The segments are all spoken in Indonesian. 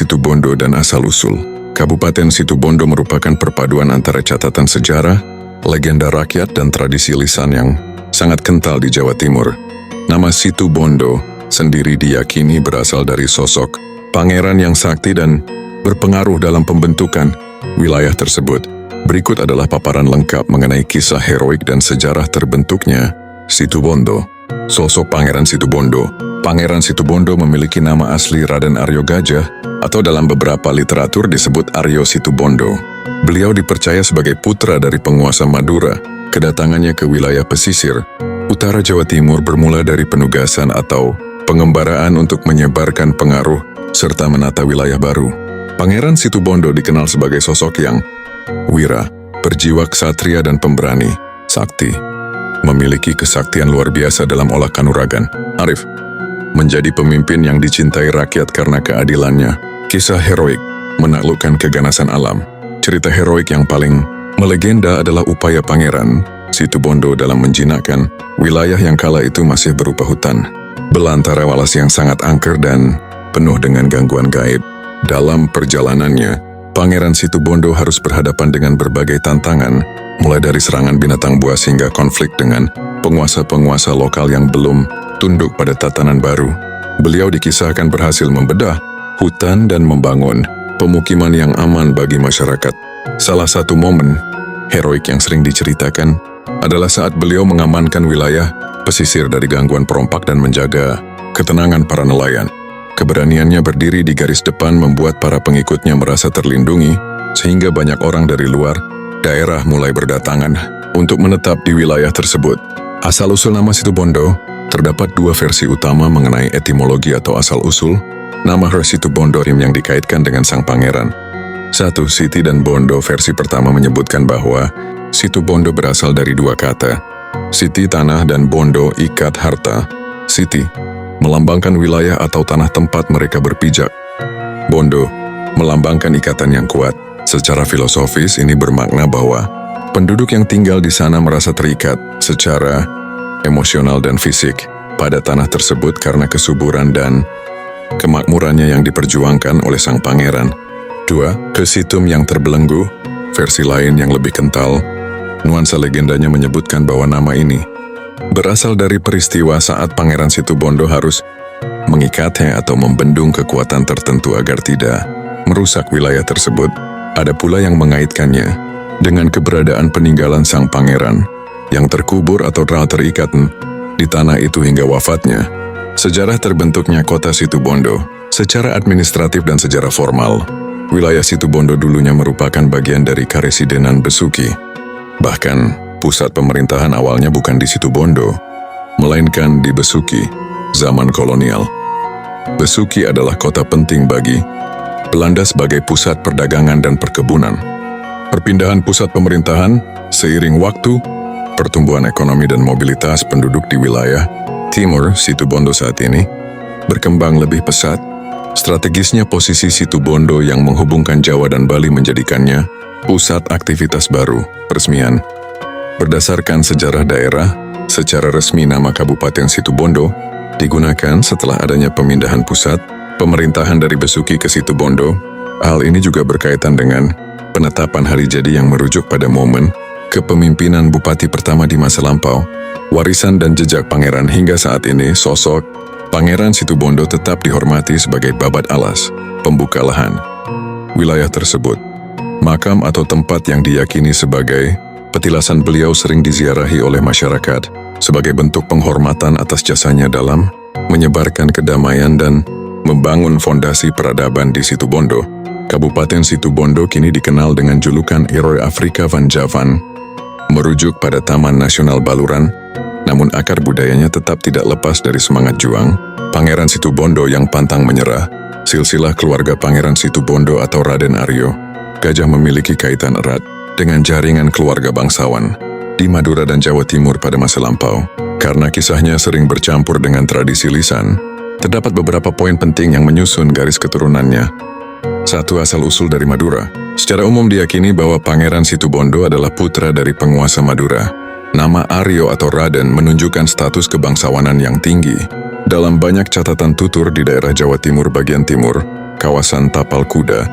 Situbondo dan asal-usul. Kabupaten Situbondo merupakan perpaduan antara catatan sejarah, legenda rakyat, dan tradisi lisan yang sangat kental di Jawa Timur. Nama Situbondo sendiri diyakini berasal dari sosok pangeran yang sakti dan berpengaruh dalam pembentukan wilayah tersebut. Berikut adalah paparan lengkap mengenai kisah heroik dan sejarah terbentuknya Situbondo. Sosok Pangeran Situbondo. Pangeran Situbondo memiliki nama asli Raden Aryo Gajah atau dalam beberapa literatur disebut Aryo Situbondo. Beliau dipercaya sebagai putra dari penguasa Madura. Kedatangannya ke wilayah pesisir utara Jawa Timur bermula dari penugasan atau pengembaraan untuk menyebarkan pengaruh serta menata wilayah baru. Pangeran Situbondo dikenal sebagai sosok yang wira, berjiwa ksatria dan pemberani, sakti, memiliki kesaktian luar biasa dalam olah kanuragan, arif, menjadi pemimpin yang dicintai rakyat karena keadilannya. Kisah heroik menaklukkan keganasan alam. Cerita heroik yang paling melegenda adalah upaya Pangeran Situbondo dalam menjinakkan wilayah yang kala itu masih berupa hutan belantara walas yang sangat angker dan penuh dengan gangguan gaib. Dalam perjalanannya, Pangeran Situbondo harus berhadapan dengan berbagai tantangan, mulai dari serangan binatang buas hingga konflik dengan penguasa-penguasa lokal yang belum tunduk pada tatanan baru. Beliau dikisahkan berhasil membedah hutan dan membangun pemukiman yang aman bagi masyarakat. Salah satu momen heroik yang sering diceritakan adalah saat beliau mengamankan wilayah pesisir dari gangguan perompak dan menjaga ketenangan para nelayan. Keberaniannya berdiri di garis depan membuat para pengikutnya merasa terlindungi, sehingga banyak orang dari luar daerah mulai berdatangan untuk menetap di wilayah tersebut. Asal-usul nama Situbondo, terdapat dua versi utama mengenai etimologi atau asal-usul nama Situbondo yang dikaitkan dengan sang pangeran. Satu, Siti dan Bondo. Versi pertama menyebutkan bahwa Situbondo berasal dari dua kata, Siti tanah dan Bondo ikat harta. Siti melambangkan wilayah atau tanah tempat mereka berpijak. Bondo melambangkan ikatan yang kuat. Secara filosofis ini bermakna bahwa penduduk yang tinggal di sana merasa terikat secara emosional dan fisik pada tanah tersebut karena kesuburan dan kemakmurannya yang diperjuangkan oleh sang pangeran. 2. Kesitum yang terbelenggu. Versi lain yang lebih kental, nuansa legendanya menyebutkan bahwa nama ini berasal dari peristiwa saat Pangeran Situbondo harus mengikatnya atau membendung kekuatan tertentu agar tidak merusak wilayah tersebut. Ada pula yang mengaitkannya dengan keberadaan peninggalan sang pangeran yang terkubur atau telah terikat di tanah itu hingga wafatnya. Sejarah terbentuknya kota Situbondo. Secara administratif dan sejarah formal, wilayah Situbondo dulunya merupakan bagian dari Karesidenan Besuki. Bahkan, pusat pemerintahan awalnya bukan di Situbondo, melainkan di Besuki, zaman kolonial. Besuki adalah kota penting bagi Belanda sebagai pusat perdagangan dan perkebunan. Perpindahan pusat pemerintahan seiring waktu, pertumbuhan ekonomi dan mobilitas penduduk di wilayah timur Situbondo saat ini berkembang lebih pesat. Strategisnya posisi Situbondo yang menghubungkan Jawa dan Bali menjadikannya pusat aktivitas baru, peresmian. Berdasarkan sejarah daerah, secara resmi nama Kabupaten Situbondo digunakan setelah adanya pemindahan pusat pemerintahan dari Besuki ke Situbondo. Hal ini juga berkaitan dengan penetapan hari jadi yang merujuk pada momen kepemimpinan bupati pertama di masa lampau. Warisan dan jejak pangeran hingga saat ini, sosok Pangeran Situbondo tetap dihormati sebagai babat alas, pembuka lahan wilayah tersebut. Makam atau tempat yang diyakini sebagai petilasan beliau sering diziarahi oleh masyarakat sebagai bentuk penghormatan atas jasanya dalam menyebarkan kedamaian dan membangun fondasi peradaban di Situbondo. Kabupaten Situbondo kini dikenal dengan julukan Heroe Afrika van Javan, merujuk pada Taman Nasional Baluran, namun akar budayanya tetap tidak lepas dari semangat juang Pangeran Situbondo yang pantang menyerah. Silsilah keluarga Pangeran Situbondo atau Raden Aryo Gajah memiliki kaitan erat dengan jaringan keluarga bangsawan di Madura dan Jawa Timur pada masa lampau. Karena kisahnya sering bercampur dengan tradisi lisan, terdapat beberapa poin penting yang menyusun garis keturunannya. 1. Asal-usul dari Madura. Secara umum diyakini bahwa Pangeran Situbondo adalah putra dari penguasa Madura. Nama Aryo atau Raden menunjukkan status kebangsawanan yang tinggi. Dalam banyak catatan tutur di daerah Jawa Timur bagian timur, kawasan Tapal Kuda.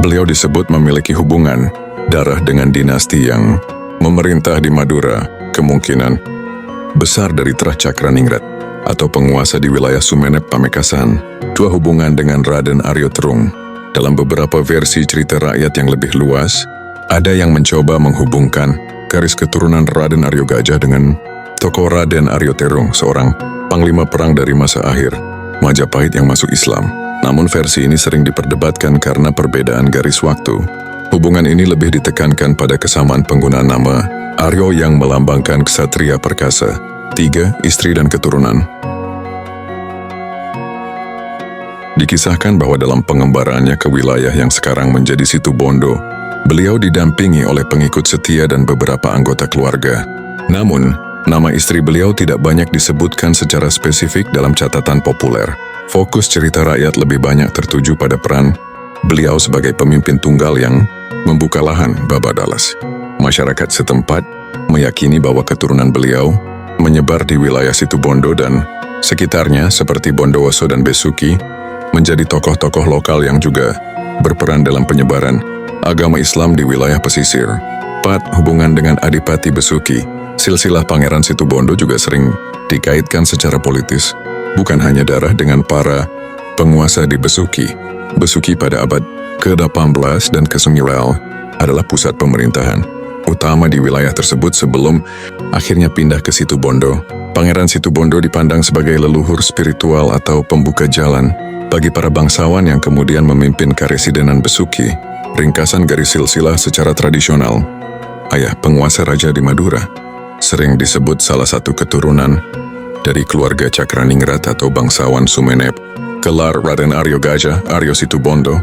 Beliau disebut memiliki hubungan darah dengan dinasti yang memerintah di Madura, kemungkinan besar dari Trah Cakraningrat atau penguasa di wilayah Sumenep Pamekasan. Dua hubungan dengan Raden Aryo Terung. Dalam beberapa versi cerita rakyat yang lebih luas, ada yang mencoba menghubungkan garis keturunan Raden Aryo Gajah dengan tokoh Raden Aryo Terung, seorang panglima perang dari masa akhir Majapahit yang masuk Islam. Namun versi ini sering diperdebatkan karena perbedaan garis waktu. Hubungan ini lebih ditekankan pada kesamaan penggunaan nama Aryo yang melambangkan ksatria perkasa, 3 istri dan keturunan. Dikisahkan bahwa dalam pengembaraannya ke wilayah yang sekarang menjadi Situbondo, beliau didampingi oleh pengikut setia dan beberapa anggota keluarga. Namun, nama istri beliau tidak banyak disebutkan secara spesifik dalam catatan populer. Fokus cerita rakyat lebih banyak tertuju pada peran beliau sebagai pemimpin tunggal yang membuka lahan Babadalas. Masyarakat setempat meyakini bahwa keturunan beliau menyebar di wilayah Situbondo dan sekitarnya seperti Bondowoso dan Besuki, menjadi tokoh-tokoh lokal yang juga berperan dalam penyebaran agama Islam di wilayah pesisir. 4. Hubungan dengan Adipati Besuki. Silsilah Pangeran Situbondo juga sering dikaitkan secara politis, bukan hanya darah dengan para penguasa di Besuki. Besuki pada abad ke-18 dan ke-9 adalah pusat pemerintahan utama di wilayah tersebut sebelum akhirnya pindah ke Situbondo. Pangeran Situbondo dipandang sebagai leluhur spiritual atau pembuka jalan bagi para bangsawan yang kemudian memimpin Karesidenan Besuki. Ringkasan garis silsilah secara tradisional. Ayah penguasa raja di Madura sering disebut salah satu keturunan dari keluarga Cakraningrat atau bangsawan Sumenep. Gelar Raden Aryo Gajah, Aryo Situbondo.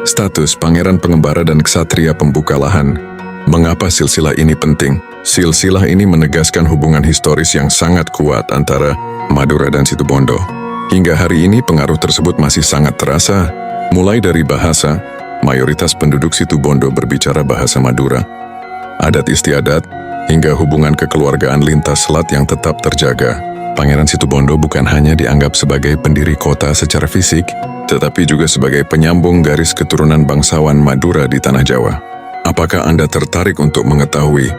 Status pangeran pengembara dan ksatria pembuka lahan. Mengapa silsilah ini penting? Silsilah ini menegaskan hubungan historis yang sangat kuat antara Madura dan Situbondo. Hingga hari ini pengaruh tersebut masih sangat terasa, mulai dari bahasa. Mayoritas penduduk Situbondo berbicara bahasa Madura, adat istiadat, hingga hubungan kekeluargaan lintas selat yang tetap terjaga. Pangeran Situbondo bukan hanya dianggap sebagai pendiri kota secara fisik, tetapi juga sebagai penyambung garis keturunan bangsawan Madura di Tanah Jawa. Apakah Anda tertarik untuk mengetahui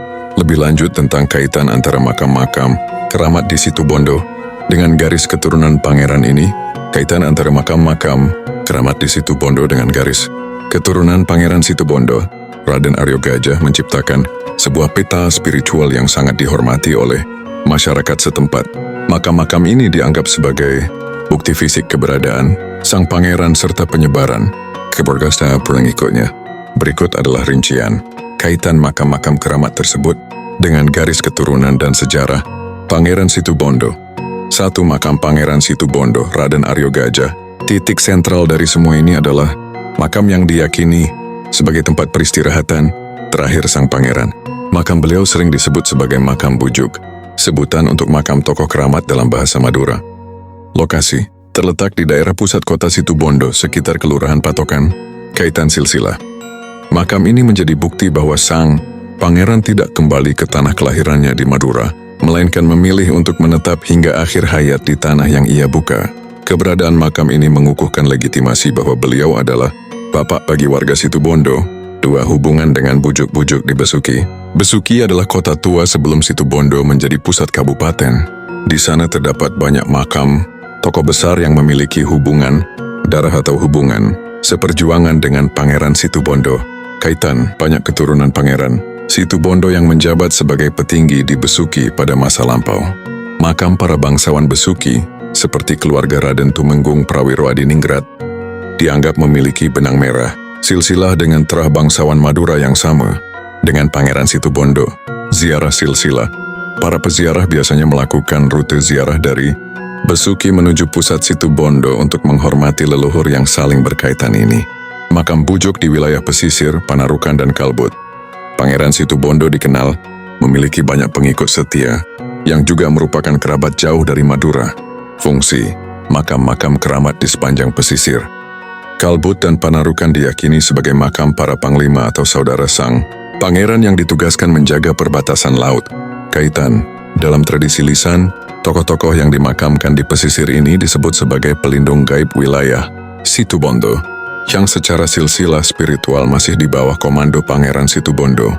lebih lanjut tentang kaitan antara makam-makam keramat di Situbondo dengan garis keturunan pangeran ini? Kaitan antara makam-makam keramat di Situbondo dengan garis keturunan Pangeran Situbondo, Raden Aryo Gajah menciptakan sebuah peta spiritual yang sangat dihormati oleh masyarakat setempat. Makam-makam ini dianggap sebagai bukti fisik keberadaan sang pangeran serta penyebaran keberkasaan pengikutnya. Berikut adalah rincian kaitan makam-makam keramat tersebut dengan garis keturunan dan sejarah Pangeran Situbondo. 1. Makam Pangeran Situbondo, Raden Aryo Gajah. Titik sentral dari semua ini adalah makam yang diyakini sebagai tempat peristirahatan terakhir sang pangeran. Makam beliau sering disebut sebagai makam bujuk, sebutan untuk makam tokoh keramat dalam bahasa Madura. Lokasi terletak di daerah pusat kota Situbondo, sekitar Kelurahan Patokan. Kaitan silsilah. Makam ini menjadi bukti bahwa sang pangeran tidak kembali ke tanah kelahirannya di Madura, melainkan memilih untuk menetap hingga akhir hayat di tanah yang ia buka. Keberadaan makam ini mengukuhkan legitimasi bahwa beliau adalah bapak bagi warga Situbondo. 2. Hubungan dengan bujuk-bujuk di Besuki. Besuki adalah kota tua sebelum Situbondo menjadi pusat kabupaten. Di sana terdapat banyak makam tokoh besar yang memiliki hubungan darah atau hubungan seperjuangan dengan Pangeran Situbondo. Kaitan banyak keturunan Pangeran Situbondo yang menjabat sebagai petinggi di Besuki pada masa lampau. Makam para bangsawan Besuki seperti keluarga Raden Tumenggung Prawiro Adiningrat dianggap memiliki benang merah silsilah dengan terah bangsawan Madura yang sama dengan Pangeran Situbondo. Ziarah silsilah. Para peziarah biasanya melakukan rute ziarah dari Besuki menuju pusat Situbondo untuk menghormati leluhur yang saling berkaitan ini. Makam bujuk di wilayah pesisir, Panarukan dan Kalbut. Pangeran Situbondo dikenal memiliki banyak pengikut setia yang juga merupakan kerabat jauh dari Madura. Fungsi makam-makam keramat di sepanjang pesisir Kalbut dan Panarukan diyakini sebagai makam para panglima atau saudara sang pangeran yang ditugaskan menjaga perbatasan laut. Kaitan dalam tradisi lisan, tokoh-tokoh yang dimakamkan di pesisir ini disebut sebagai pelindung gaib wilayah Situbondo. yang secara silsilah spiritual masih di bawah komando Pangeran Situbondo.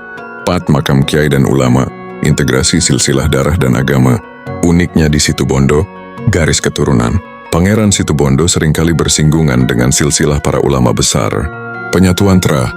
4. Makam kiai dan ulama, integrasi silsilah darah dan agama. Uniknya di Situbondo, garis keturunan. Pangeran Situbondo seringkali bersinggungan dengan silsilah para ulama besar. Penyatuan Tra,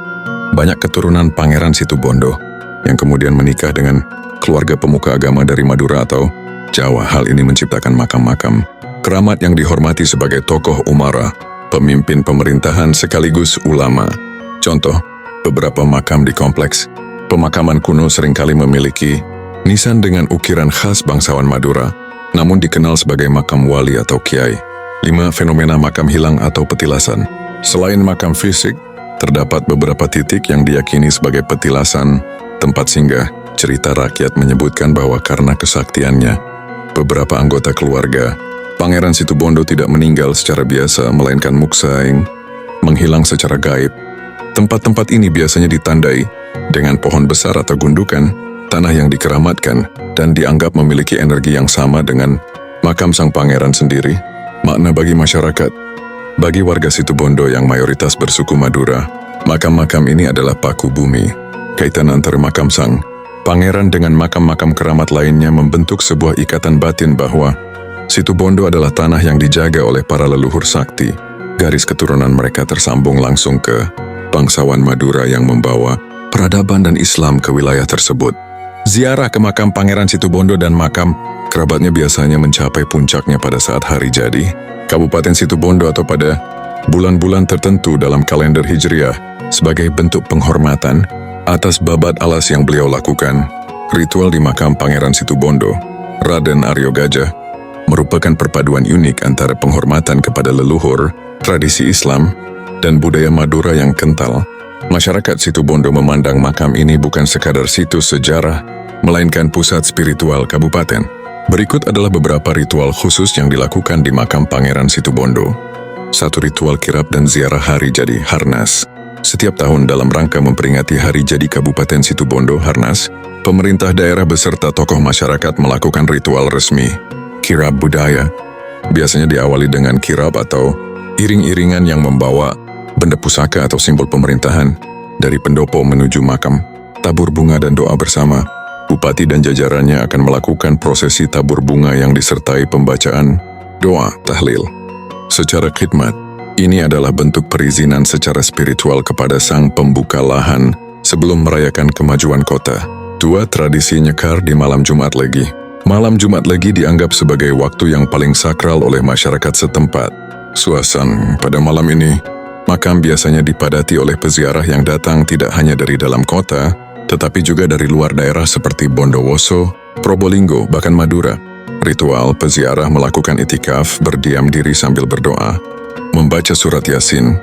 banyak keturunan Pangeran Situbondo yang kemudian menikah dengan keluarga pemuka agama dari Madura atau Jawa. Hal ini menciptakan makam-makam keramat yang dihormati sebagai tokoh umara, pemimpin pemerintahan sekaligus ulama. Contoh, beberapa makam di kompleks pemakaman kuno seringkali memiliki nisan dengan ukiran khas bangsawan Madura, namun dikenal sebagai makam wali atau kiai. 5. Fenomena makam hilang atau petilasan. Selain makam fisik, terdapat beberapa titik yang diyakini sebagai petilasan tempat singgah. Cerita rakyat menyebutkan bahwa karena kesaktiannya, beberapa anggota keluarga Pangeran Situbondo tidak meninggal secara biasa, melainkan muksaing, menghilang secara gaib. Tempat-tempat ini biasanya ditandai dengan pohon besar atau gundukan, tanah yang dikeramatkan, dan dianggap memiliki energi yang sama dengan makam sang pangeran sendiri. Makna bagi masyarakat. Bagi warga Situbondo yang mayoritas bersuku Madura, makam-makam ini adalah paku bumi. Kaitan antara makam sang pangeran dengan makam-makam keramat lainnya membentuk sebuah ikatan batin bahwa Situbondo adalah tanah yang dijaga oleh para leluhur sakti. Garis keturunan mereka tersambung langsung ke bangsawan Madura yang membawa peradaban dan Islam ke wilayah tersebut. Ziarah ke makam Pangeran Situbondo dan makam kerabatnya biasanya mencapai puncaknya pada saat hari jadi Kabupaten Situbondo atau pada bulan-bulan tertentu dalam kalender Hijriah sebagai bentuk penghormatan atas babat alas yang beliau lakukan. Ritual di makam Pangeran Situbondo, Raden Aryo Gajah, merupakan perpaduan unik antara penghormatan kepada leluhur, tradisi Islam, dan budaya Madura yang kental. Masyarakat Situbondo memandang makam ini bukan sekadar situs sejarah, melainkan pusat spiritual kabupaten. Berikut adalah beberapa ritual khusus yang dilakukan di makam Pangeran Situbondo. 1. Ritual kirap dan ziarah hari jadi Harnas. Setiap tahun dalam rangka memperingati hari jadi Kabupaten Situbondo Harnas, pemerintah daerah beserta tokoh masyarakat melakukan ritual resmi. Kirap budaya biasanya diawali dengan kirap atau iring-iringan yang membawa benda pusaka atau simbol pemerintahan dari pendopo menuju makam. Tabur bunga dan doa bersama. Bupati dan jajarannya akan melakukan prosesi tabur bunga yang disertai pembacaan doa tahlil. Secara khidmat, ini adalah bentuk perizinan secara spiritual kepada sang pembuka lahan sebelum merayakan kemajuan kota. 2. Tradisi nyekar di malam Jumat Legi. Malam Jumat Legi dianggap sebagai waktu yang paling sakral oleh masyarakat setempat. Suasana pada malam ini, makam biasanya dipadati oleh peziarah yang datang tidak hanya dari dalam kota, tetapi juga dari luar daerah seperti Bondowoso, Probolinggo, bahkan Madura. Ritual peziarah melakukan itikaf, berdiam diri sambil berdoa, membaca surat Yasin,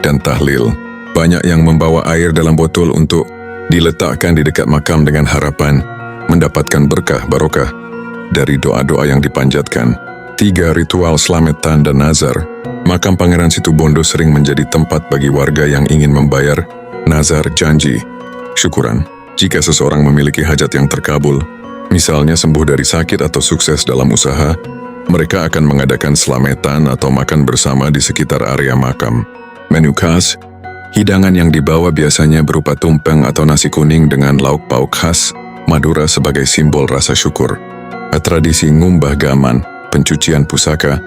dan tahlil. Banyak yang membawa air dalam botol untuk diletakkan di dekat makam dengan harapan mendapatkan berkah barokah dari doa-doa yang dipanjatkan. 3. Ritual slametan dan nazar. Makam Pangeran Situbondo sering menjadi tempat bagi warga yang ingin membayar nazar janji syukuran. Jika seseorang memiliki hajat yang terkabul, misalnya sembuh dari sakit atau sukses dalam usaha, mereka akan mengadakan slametan atau makan bersama di sekitar area makam. Menu khas, hidangan yang dibawa biasanya berupa tumpeng atau nasi kuning dengan lauk pauk khas Madura sebagai simbol rasa syukur. Tradisi ngumbah gaman, pencucian pusaka.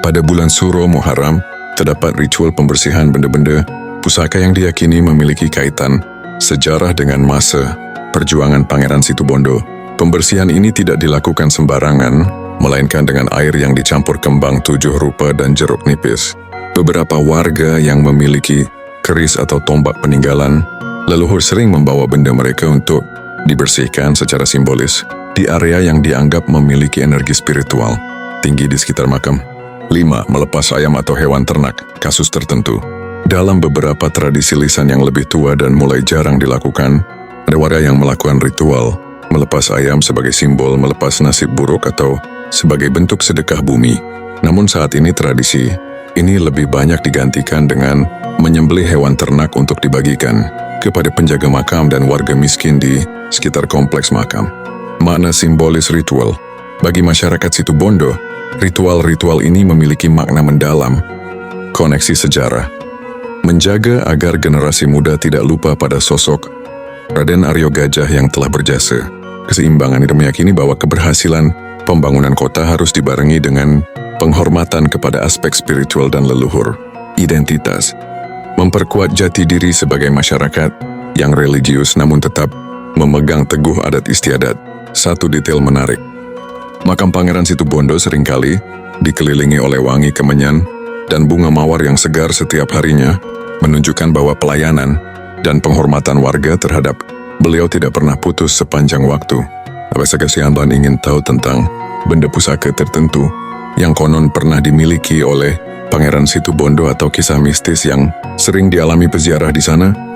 Pada bulan Suro Muharram, terdapat ritual pembersihan benda-benda pusaka yang diyakini memiliki kaitan sejarah dengan masa perjuangan Pangeran Situbondo. Pembersihan ini tidak dilakukan sembarangan, melainkan dengan air yang dicampur kembang 7 rupa dan jeruk nipis. Beberapa warga yang memiliki keris atau tombak peninggalan, leluhur sering membawa benda mereka untuk dibersihkan secara simbolis di area yang dianggap memiliki energi spiritual tinggi di sekitar makam. 5. Melepas ayam atau hewan ternak, kasus tertentu. Dalam beberapa tradisi lisan yang lebih tua dan mulai jarang dilakukan, ada warga yang melakukan ritual melepas ayam sebagai simbol melepas nasib buruk atau sebagai bentuk sedekah bumi. Namun saat ini tradisi ini lebih banyak digantikan dengan menyembelih hewan ternak untuk dibagikan kepada penjaga makam dan warga miskin di sekitar kompleks makam. Makna simbolis ritual. Bagi masyarakat Situbondo, ritual-ritual ini memiliki makna mendalam. Koneksi sejarah. menjaga agar generasi muda tidak lupa pada sosok Raden Aryo Gajah yang telah berjasa. Keseimbangan itu meyakini bahwa keberhasilan pembangunan kota harus dibarengi dengan penghormatan kepada aspek spiritual dan leluhur, identitas, memperkuat jati diri sebagai masyarakat yang religius namun tetap memegang teguh adat istiadat. Satu detail menarik, makam Pangeran Situbondo seringkali dikelilingi oleh wangi kemenyan dan bunga mawar yang segar setiap harinya, menunjukkan bahwa pelayanan dan penghormatan warga terhadap beliau tidak pernah putus sepanjang waktu. Apakah Anda ingin tahu tentang benda pusaka tertentu yang konon pernah dimiliki oleh Pangeran Situbondo atau kisah mistis yang sering dialami peziarah di sana?